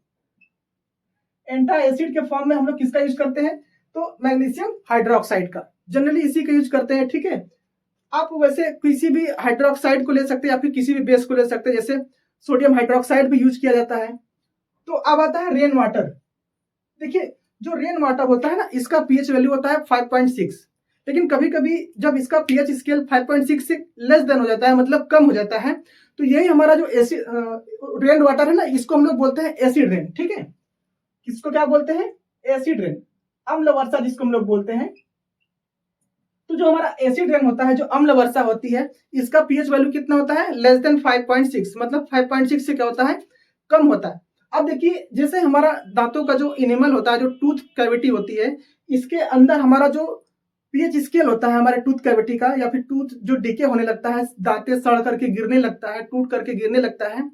एंटा एसिड के फॉर्म में हम लोग किसका यूज करते हैं, तो मैग्नीशियम हाइड्रोक्साइड का, जनरली इसी का यूज करते हैं। ठीक है, आप वैसे किसी भी हाइड्रोक्साइड को ले सकते हैं या फिर किसी भी बेस को ले सकते हैं, जैसे सोडियम हाइड्रोक्साइड भी यूज किया जाता है। तो अब आता है रेन वाटर। देखिए जो रेन वाटर होता है ना, इसका पीएच वैल्यू होता है 5.6, लेकिन कभी कभी जब इसका पीएच स्केल 5.6 से लेस देन हो जाता है, मतलब कम हो जाता है, तो यही हमारा जो एसिड रेन वाटर है ना, इसको हम लोग बोलते हैं एसिड रेन। ठीक है, किसको क्या बोलते हैं, एसिड रेन, अम्ल वर्षा जिसको हम लोग बोलते हैं। तो जो हमारा एसिड रेन होता है, जो अम्ल वर्षा होती है, इसका पीएच वैल्यू कितना होता है, लेस देन 5.6, मतलब 5.6 से क्या होता है, कम होता है। अब देखिए जैसे हमारा दांतों का जो इनेमल होता है, जो टूथ कैविटी होती है, इसके अंदर हमारा जो पीएच स्केल होता है हमारे टूथ कैविटी का, या फिर टूथ जो डिके होने लगता है, दांतें सड़ करके गिरने लगता है, टूट करके गिरने लगता है,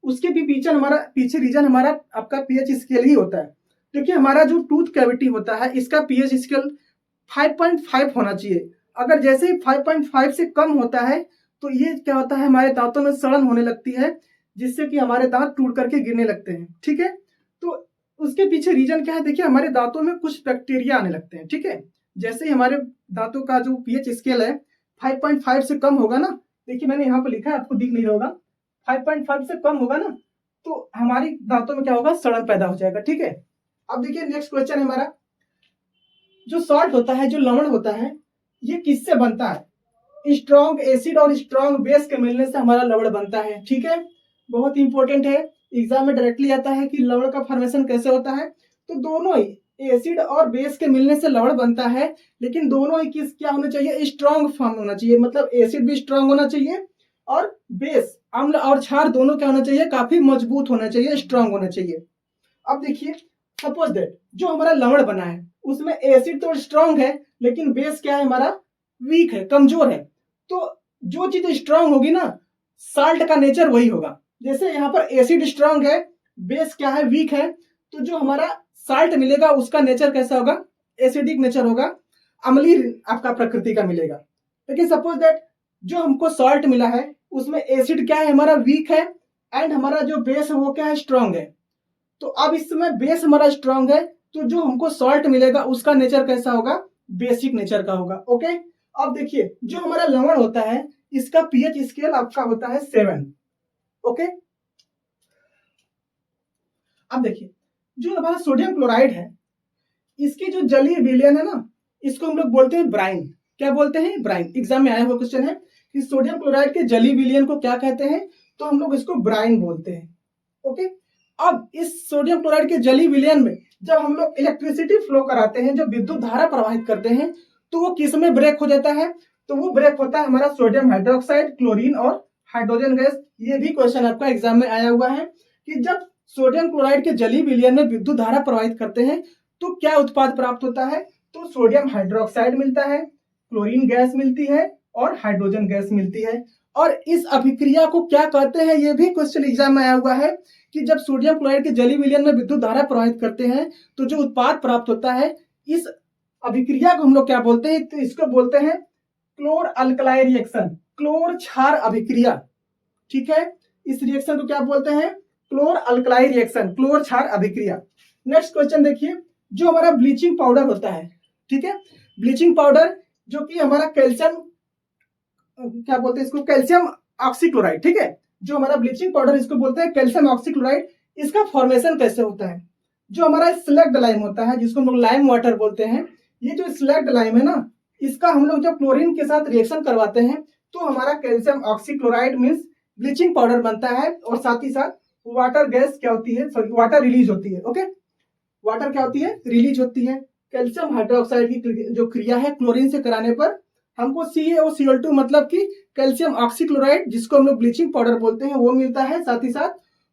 उसके भी पीछे रीजन हमारा आपका पीएच स्केल ही होता है। क्योंकि हमारा जो टूथ कैविटी होता है, इसका पीएच स्केल 5.5 होना चाहिए। अगर जैसे ही 5.5 से कम होता है, तो ये क्या होता है, हमारे दांतों में सड़न होने लगती है, जिससे कि हमारे दांत टूट करके गिरने लगते हैं। ठीक है, तो उसके पीछे रीजन क्या है, देखिए हमारे दांतों में कुछ बैक्टीरिया आने लगते हैं। ठीक है, जैसे ही हमारे दांतों का जो पीएच स्केल है 5.5 से कम होगा ना, देखिए मैंने यहाँ पर लिखा है, आपको दिख नहीं रहा होगा, 5.5 से कम होगा ना, तो हमारी दांतों में क्या होगा, सड़न पैदा हो जाएगा। ठीक है, अब देखिए नेक्स्ट क्वेश्चन है हमारा, जो सॉल्ट होता है, जो लवण होता है, ये किससे बनता है, स्ट्रॉन्ग एसिड और स्ट्रॉन्ग बेस के मिलने से हमारा लवण बनता है। ठीक है, बहुत इंपॉर्टेंट है, एग्जाम में डायरेक्टली आता है कि लवण का फॉर्मेशन कैसे होता है। तो दोनों ही एसिड और बेस के मिलने से लवण बनता है, लेकिन दोनों ही क्या होना चाहिए, स्ट्रॉन्ग फॉर्म होना चाहिए, मतलब एसिड भी स्ट्रॉन्ग होना चाहिए और बेस अम्ल और क्षार दोनों क्या होना चाहिए, काफी मजबूत होना चाहिए, स्ट्रॉन्ग होना चाहिए। अब देखिए सपोज दैट जो हमारा लवण बना है, उसमें एसिड तो स्ट्रॉन्ग है, लेकिन बेस क्या है, हमारा वीक है, कमजोर है। तो जो चीज स्ट्रॉन्ग होगी ना, साल्ट का नेचर वही होगा। जैसे यहाँ पर एसिड स्ट्रॉन्ग है बेस क्या है, वीक है, तो जो हमारा साल्ट मिलेगा उसका नेचर कैसा होगा, एसिडिक नेचर होगा, अम्लीय आपका प्रकृति का मिलेगा। लेकिन सपोज दैट जो हमको सॉल्ट मिला है उसमें एसिड क्या है, हमारा वीक है, एंड हमारा जो बेस है वो क्या है, स्ट्रांग है। तो अब इस समय बेस हमारा स्ट्रांग है, तो जो हमको सॉल्ट मिलेगा उसका नेचर कैसा होगा, बेसिक नेचर का होगा। ओके, अब देखिए जो हमारा लवण होता है इसका पीएच स्केल आपका होता है 7। ओके, अब देखिए जो हमारा सोडियम क्लोराइड है इसकी जो जलीय विलयन है ना, इसको हम लोग बोलते हैं ब्राइन। क्या बोलते हैं, ब्राइन। एग्जाम में आया हुआ क्वेश्चन है कि सोडियम क्लोराइड के जलीय विलयन को क्या कहते हैं, तो हम लोग इसको ब्राइन बोलते हैं। ओके, अब इस सोडियम क्लोराइड के जलीय विलयन में जब हम लोग इलेक्ट्रिसिटी फ्लो कराते हैं, जब विद्युत धारा प्रवाहित करते हैं, तो वो किस में ब्रेक हो जाता है, तो वो ब्रेक होता है हमारा सोडियम हाइड्रोक्साइड, क्लोरीन और हाइड्रोजन गैस। ये भी क्वेश्चन आपका एग्जाम में आया हुआ है कि जब सोडियम क्लोराइड के जलीय विलयन में विद्युत धारा प्रवाहित करते हैं तो क्या उत्पाद प्राप्त होता है, तो सोडियम हाइड्रोक्साइड मिलता है, क्लोरीन गैस मिलती है और हाइड्रोजन गैस मिलती है। और इस अभिक्रिया को क्या कहते हैं, ये भी क्वेश्चन एग्जाम में आया हुआ है कि जब सोडियम क्लोराइड के जलीय विलयन में विद्युत धारा प्रवाहित करते हैं तो जो उत्पाद प्राप्त होता है, इस अभिक्रिया को हम लोग क्या बोलते हैं, तो इसको बोलते हैं क्लोर अल्कलाई रिएक्शन, क्लोर क्षार अभिक्रिया। ठीक है, इस रिएक्शन को क्या बोलते हैं, क्लोर अल्कलाई रिएक्शन, क्लोर क्षार अभिक्रिया। नेक्स्ट क्वेश्चन देखिए, जो हमारा ब्लीचिंग पाउडर होता है, ठीक है, ब्लीचिंग पाउडर जो कि हमारा कैल्शियम, क्या बोलते हैं इसको, कैल्शियम ऑक्सीक्लोराइड। ठीक है, जो हमारा ब्लीचिंग पाउडर इसको बोलते हैं कैल्शियम ऑक्सीक्लोराइड। इसका फॉर्मेशन कैसे होता है, जो हमारा स्लग्ड लाइम होता है जिसको हम लोग लाइम वाटर बोलते हैं, ये जो स्लग्ड लाइम है ना, इसका हम लोग जब क्लोरीन के साथ रिएक्शन करवाते हैं तो हमारा calcium oxychloride means bleaching powder बनता है, और साथ ही साथ वाटर गैस क्या होती है, सॉरी वाटर रिलीज होती है। ओके, वाटर क्या होती है, रिलीज होती है। कैल्शियम हाइड्रोक्साइड की जो क्रिया है क्लोरीन से कराने पर हमको CaOCl2 मतलब कि कैल्शियम ऑक्सीक्लोराइड जिसको हम लोग ब्लीचिंग पाउडर बोलते हैं वो मिलता है, साथ ही साथ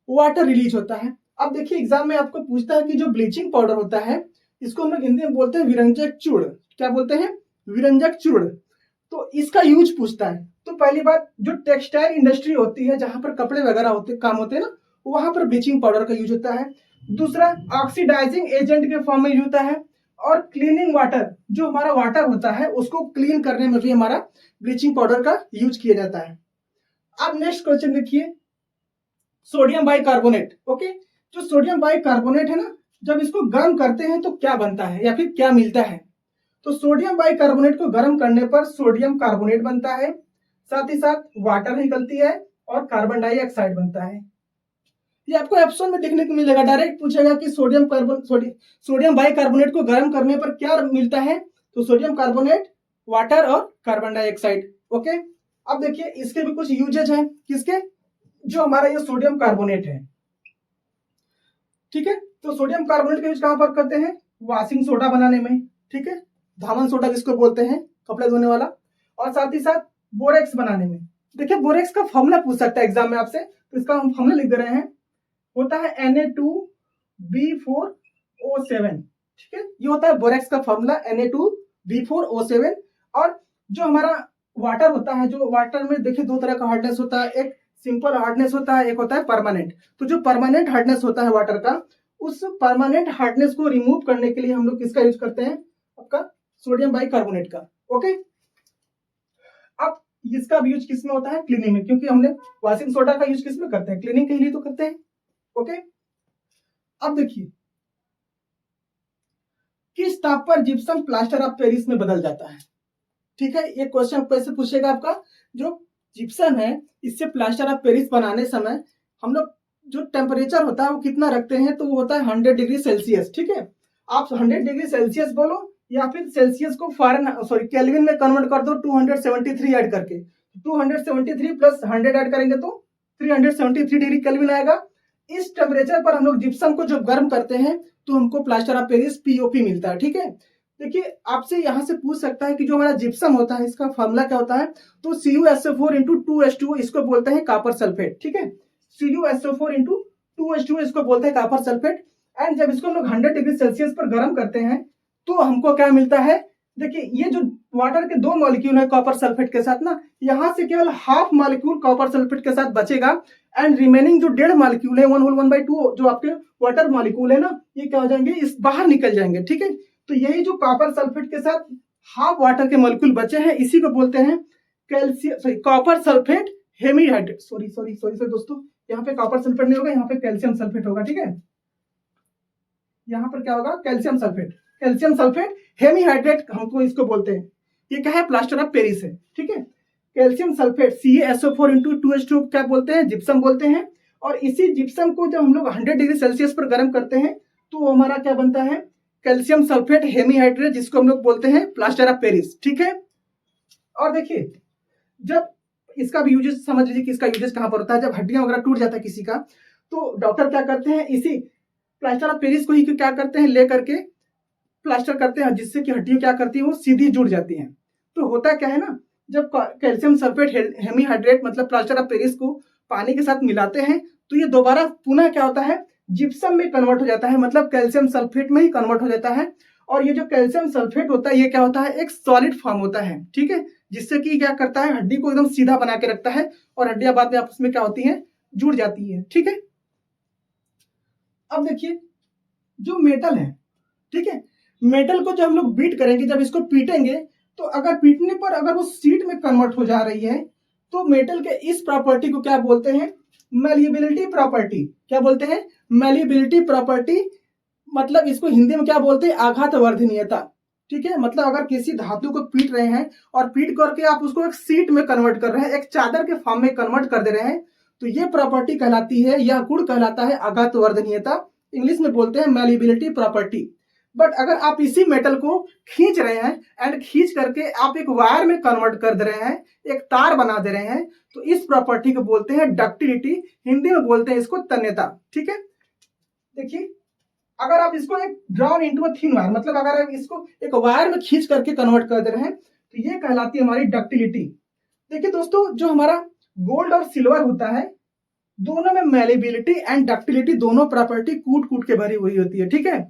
वाटर रिलीज होता है। अब देखिए एग्जाम में आपको पूछता है कि जो ब्लीचिंग पाउडर होता है इसको हम लोग हिंदी में बोलते हैं विरंजक चूर्ण। क्या बोलते हैं, विरंजक चूर्ण। तो इसका यूज पूछता है, तो पहली बात जो टेक्सटाइल इंडस्ट्री होती है जहां पर कपड़े वगैरह होते काम होते हैं ना, वहां पर ब्लीचिंग पाउडर का यूज होता है। दूसरा ऑक्सीडाइजिंग एजेंट के फॉर्म में यूज होता है, और क्लीनिंग वाटर, जो हमारा वाटर होता है उसको क्लीन करने में भी हमारा ब्लीचिंग पाउडर का यूज किया जाता है। अब नेक्स्ट क्वेश्चन देखिए, सोडियम बाइकार्बोनेट। ओके, जो सोडियम बाइकार्बोनेट है ना, जब इसको गर्म करते हैं तो क्या बनता है या फिर क्या मिलता है, तो सोडियम बाइकार्बोनेट को गर्म करने पर सोडियम कार्बोनेट बनता है, साथ ही साथ वाटर निकलती है और कार्बन डाइऑक्साइड बनता है। ये आपको ऑप्शन में देखने को मिलेगा, डायरेक्ट पूछेगा कि सोडियम बाइकार्बोनेट को गर्म करने पर क्या मिलता है, तो सोडियम कार्बोनेट, वाटर और कार्बन डाइऑक्साइड। ओके, अब देखिए इसके भी कुछ यूजेज हैं, किसके, जो हमारा ये सोडियम कार्बोनेट है। ठीक है, तो सोडियम कार्बोनेट का यूज कहां पर करते हैं, वॉशिंग सोडा बनाने में। ठीक है, धावन सोडा जिसको बोलते हैं, कपड़े धोने वाला, और साथ ही साथ बोरेक्स बनाने में। देखिए बोरेक्स का फॉर्मूला पूछ सकता है एग्जाम में आपसे, तो इसका हम फॉर्मूला लिख दे रहे हैं, होता है Na2B4O7। ठीक है, ये होता है बोरेक्स का फॉर्मूला Na2B4O7। और जो हमारा वाटर होता है, जो वाटर में देखिए दो तरह का हार्डनेस होता है, एक सिंपल हार्डनेस होता है, एक होता है परमानेंट। तो जो परमानेंट हार्डनेस होता है वाटर का, उस परमानेंट हार्डनेस को रिमूव करने के लिए हम लोग किसका यूज करते हैं, आपका सोडियम बाइकार्बोनेट का। ओके, अब इसका भी यूज किसमें होता है, क्लीनिंग में, क्योंकि हमने वॉशिंग सोडा का यूज किसमें करते हैं, क्लीनिंग के लिए तो करते हैं। ओके, अब देखिए किस ताप पर जिप्सम प्लास्टर ऑफ पेरिस में बदल जाता है। ठीक है, ये क्वेश्चन कैसे पूछेगा आपका, जो जिप्सम है इससे प्लास्टर ऑफ पेरिस बनाने समय हम लोग जो टेम्परेचर होता है वो कितना रखते हैं, तो वो होता है 100 डिग्री सेल्सियस। ठीक है, आप 100 डिग्री सेल्सियस बोलो या फिर सेल्सियस को केल्विन में कन्वर्ट कर दो 273 ऐड करके, 273 प्लस 100 ऐड करेंगे तो 373 डिग्री केल्विन आएगा। इस टेम्परेचर पर हम लोग जिप्सम को जब गर्म करते हैं तो हमको प्लास्टर ऑफ पेरिस POP मिलता है। ठीक है, देखिए आपसे यहां से पूछ सकता है कि जो हमारा जिप्सम होता है इसका फॉर्मूला क्या होता है, तो CuSO4 × 2H2O इसको बोलते हैं कॉपर सल्फेट। ठीक है, CuSO4 × 2H2O इसको बोलते हैं कॉपर सल्फेट। एंड जब इसको हम लोग 100 डिग्री सेल्सियस पर गर्म करते हैं तो हमको क्या मिलता है, देखिए ये जो वाटर के 2 मॉलिक्यूल है कॉपर सल्फेट के साथ ना, यहाँ से केवल हाफ मॉलिक्यूल कॉपर सल्फेट के साथ बचेगा एंड रिमेनिंग जो 1.5 मॉलिक्यूल है 1 होल 1/2 जो आपके वाटर मॉलिक्यूल है ना, ये क्या हो जाएंगे, इस बाहर निकल जाएंगे। ठीक है, तो यही जो कॉपर सल्फेट के साथ हाफ वाटर के मॉलिक्यूल बचे हैं इसी को बोलते हैं calcium copper sulphate hemihydrate. Sorry दोस्तों, यहाँ पे कॉपर सल्फेट नहीं होगा, यहाँ पे कैल्शियम सल्फेट होगा। ठीक है, यहाँ पर क्या होगा, कैल्शियम सल्फेट हेमीहाइड्रेट हमको इसको बोलते हैं। ये क्या है, प्लास्टर ऑफ पेरिस है। ठीक है, कैल्शियम सल्फेट CaSO4 × 2H2 क्या बोलते हैं, जिप्सम बोलते हैं। और इसी जिप्सम को जब हम लोग 100 डिग्री सेल्सियस पर गर्म करते हैं तो हमारा क्या बनता है, कैल्शियम सल्फेट हेमीहाइड्रेट, जिसको हम लोग बोलते हैं प्लास्टर ऑफ पेरिस। ठीक है, और देखिए जब इसका भी यूजेस समझ लीजिए कि इसका यूजेस कहाँ पर होता है। जब हड्डियां वगैरह टूट जाता है किसी का, तो डॉक्टर क्या करते हैं, इसी प्लास्टर ऑफ पेरिस को ही क्या करते हैं, ले करके प्लास्टर करते हैं, जिससे कि हड्डियां क्या करती हैं, वो सीधी जुड़ जाती हैं। तो होता क्या है ना, जब कैल्शियम सल्फेट हेमीहाइड्रेट मतलब प्लास्टर ऑफ पेरिस को पानी के साथ मिलाते हैं तो ये दोबारा पुनः क्या होता है, जिप्सम में कन्वर्ट हो जाता है, मतलब कैल्शियम सल्फेट में ही कन्वर्ट हो जाता है। और ये जो कैल्शियम सल्फेट होता है ये क्या होता है, एक सॉलिड फॉर्म होता है। ठीक है, जिससे कि क्या करता है, हड्डी को एकदम सीधा बना के रखता है और हड्डियां बाद में आपस में क्या होती हैं, जुड़ जाती है। ठीक है, अब देखिए जो मेटल है, ठीक है, मेटल को जब हम लोग बीट करेंगे, जब इसको पीटेंगे, तो अगर पीटने पर अगर वो शीट में कन्वर्ट हो जा रही है तो मेटल के इस प्रॉपर्टी को क्या बोलते हैं, मैलिएबिलिटी प्रॉपर्टी। क्या बोलते हैं, मैलिएबिलिटी प्रॉपर्टी, मतलब इसको हिंदी में क्या बोलते हैं, आघात वर्धनीयता। ठीक है, मतलब अगर किसी धातु को पीट रहे हैं और पीट करके आप उसको एक शीट में कन्वर्ट कर रहे हैं, एक चादर के फॉर्म में कन्वर्ट कर दे रहे हैं, तो ये प्रॉपर्टी कहलाती है, यह गुण कहलाता है आघात वर्धनीयता। इंग्लिश में बोलते हैं मैलिएबिलिटी प्रॉपर्टी। बट अगर आप इसी मेटल को खींच रहे हैं एंड खींच करके आप एक वायर में कन्वर्ट कर दे रहे हैं, एक तार बना दे रहे हैं, तो इस प्रॉपर्टी को बोलते हैं डक्टिलिटी, हिंदी में बोलते हैं इसको तन्यता। ठीक है, देखिए अगर आप इसको एक drawn into a thin wire, मतलब अगर आप इसको एक वायर में खींच करके कन्वर्ट कर दे रहे हैं तो ये कहलाती है हमारी डक्टिलिटी। देखिए दोस्तों, जो हमारा गोल्ड और सिल्वर होता है, दोनों में मैलिएबिलिटी एंड डक्टिलिटी दोनों प्रॉपर्टी कूट कूट के भरी हुई होती है। ठीक है,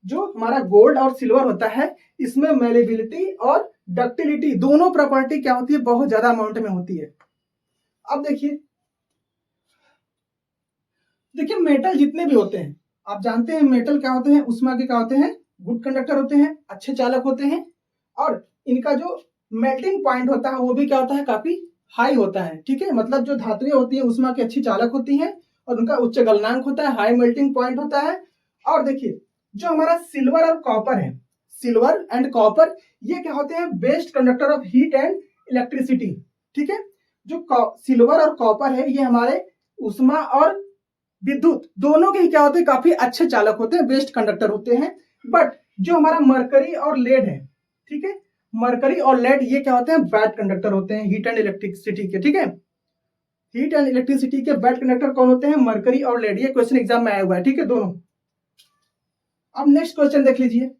जो हमारा गोल्ड और सिल्वर होता है इसमें मैलिएबिलिटी और डक्टिलिटी दोनों प्रॉपर्टी क्या होती है, बहुत ज्यादा अमाउंट में होती है। अब देखिए मेटल जितने भी होते हैं, आप जानते हैं मेटल क्या होते हैं, उष्मा के क्या होते हैं, गुड कंडक्टर होते हैं, अच्छे चालक होते हैं। और इनका जो मेल्टिंग पॉइंट होता है वो भी क्या होता है, काफी हाई होता है। ठीक है, मतलब जो धातुएं होती है उष्मा की अच्छी चालक होती हैं और उनका उच्च गलनांक होता है, हाई मेल्टिंग पॉइंट होता है। और देखिए जो हमारा सिल्वर और कॉपर है, सिल्वर एंड कॉपर, ये क्या होते हैं, best conductor of heat and electricity. ठीक है, जो सिल्वर और कॉपर है ये हमारे उष्मा और विद्युत दोनों के ही क्या होते हैं, काफी अच्छे चालक होते हैं, बेस्ट कंडक्टर होते हैं। बट जो हमारा मरकरी और लेड है, ठीक है, मरकरी और लेड ये क्या होते हैं, बैड कंडक्टर होते हैं हीट एंड इलेक्ट्रिसिटी के। ठीक है, हीट एंड इलेक्ट्रिसिटी के बैड कंडक्टर कौन होते हैं, मरकरी और लेड। ये क्वेश्चन एग्जाम में आया हुआ है। ठीक है, दोनों। अब नेक्स्ट क्वेश्चन देख लीजिए।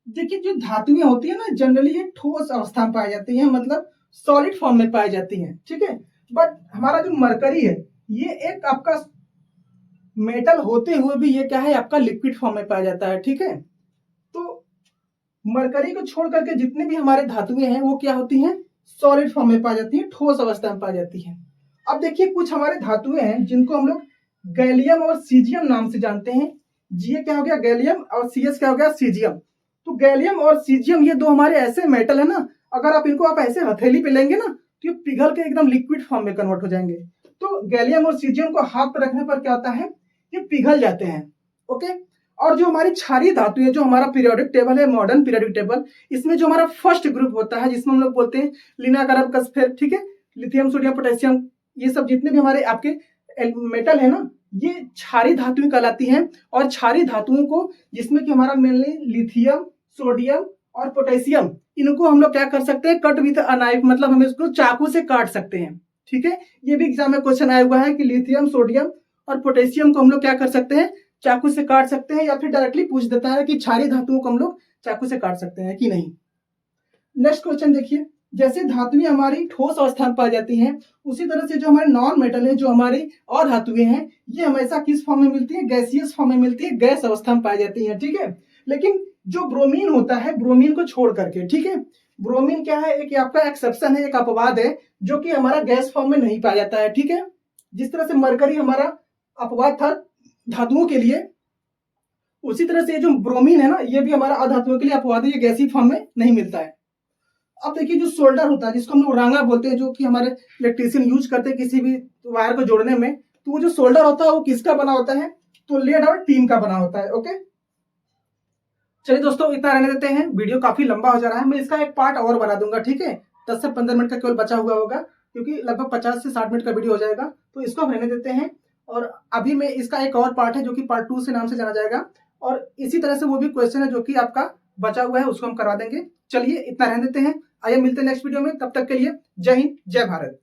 देखिए जो धातुएं होती है ना, जनरली ये ठोस अवस्था में पाई जाती हैं, मतलब सॉलिड फॉर्म में पाई जाती हैं। ठीक है, बट हमारा जो मरकरी है ये एक आपका मेटल होते हुए भी ये क्या है, आपका लिक्विड फॉर्म में पाया जाता है। ठीक है, तो मरकरी को छोड़ करके जितने भी हमारे धातुएं हैं वो क्या होती हैं, सॉलिड फॉर्म में पाई जाती हैं, ठोस अवस्था में पाई जाती हैं। अब देखिए कुछ हमारे धातुएं हैं जिनको हम लोग गैलियम और सीजियम नाम से जानते हैं। जी क्या हो गया, गैलियम, और CS क्या हो गया, सीजियम। तो गैलियम और सीजियम ये दो हमारे ऐसे मेटल है ना, अगर आप इनको आप ऐसे हथेली पे लेंगे ना तो ये पिघल के एकदम लिक्विड फॉर्म में कन्वर्ट हो जाएंगे। तो गैलियम और सीजियम को हाथ पर रखने पर क्या होता है, ये पिघल जाते हैं। ओके, और जो हमारी क्षारीय धातु है, जो हमारा पीरियोडिक टेबल है, मॉडर्न पीरियोडिक टेबल, इसमें जो हमारा फर्स्ट ग्रुप होता है जिसमें हम लोग बोलते हैं लिनाकारबकस्फेर, ठीक है, लिथियम, सोडियम, पोटेशियम, ये सब जितने भी हमारे आपके मेटल है ना, ये क्षारीय धातुएं कहलाती हैं। और क्षारीय धातुओं को, जिसमें कि हमारा मेनली लिथियम, सोडियम और पोटेशियम, इनको हम लोग क्या कर सकते हैं, कट विथ अ नाइफ, मतलब हम इसको चाकू से काट सकते हैं। ठीक है, ये भी एग्जाम में क्वेश्चन आया हुआ है कि लिथियम, सोडियम और पोटेशियम को हम लोग क्या कर सकते हैं, चाकू से काट सकते हैं, या फिर डायरेक्टली पूछ देता है कि क्षारीय धातुओं को हम लोग चाकू से काट सकते हैं कि नहीं। नेक्स्ट क्वेश्चन देखिए, जैसे धातुएं हमारी ठोस अवस्था में पाई जाती हैं, उसी तरह से जो हमारे नॉन मेटल है, जो हमारी और धातुएं हैं, ये हमेशा किस फॉर्म में मिलती है, गैसियस फॉर्म में मिलती है, गैस अवस्था में पाई जाती है। ठीक है, लेकिन जो ब्रोमीन होता है, ब्रोमीन को छोड़ करके, ठीक है, ब्रोमीन क्या है, एक आपका एक्सेप्शन है, एक अपवाद है, जो कि हमारा गैस फॉर्म में नहीं पाया जाता है, ठीक है। जिस तरह से मरकरी हमारा अपवाद था धातुओं के लिए, उसी तरह से ये जो ब्रोमीन है ना, ये भी हमारा अधातुओं के लिए अपवाद है, ये गैसीय फॉर्म में नहीं मिलता है। अब देखिए जो सोल्डर होता है, जिसको हम लोग रांगा बोलते हैं, जो कि हमारे इलेक्ट्रीशियन यूज करते हैं किसी भी वायर को जोड़ने में, तो वो जो सोल्डर होता है वो किसका बना होता है, तो लेड और टीन का बना होता है। ओके, चलिए दोस्तों इतना रहने देते हैं, वीडियो काफी लंबा हो जा रहा है, मैं इसका एक पार्ट और बना दूंगा, ठीक है। 10 से 15 मिनट का केवल बचा हुआ होगा, क्योंकि लगभग 50 से 60 मिनट का वीडियो हो जाएगा, तो इसको हम रहने देते हैं। और अभी मैं इसका एक और पार्ट है जो कि पार्ट 2 से नाम से जाना जाएगा, और इसी तरह से वो भी क्वेश्चन है जो कि आपका बचा हुआ है, उसको हम करवा देंगे। चलिए इतना रहने देते हैं, आइए मिलते हैं नेक्स्ट वीडियो में, तब तक के लिए जय हिंद जय भारत।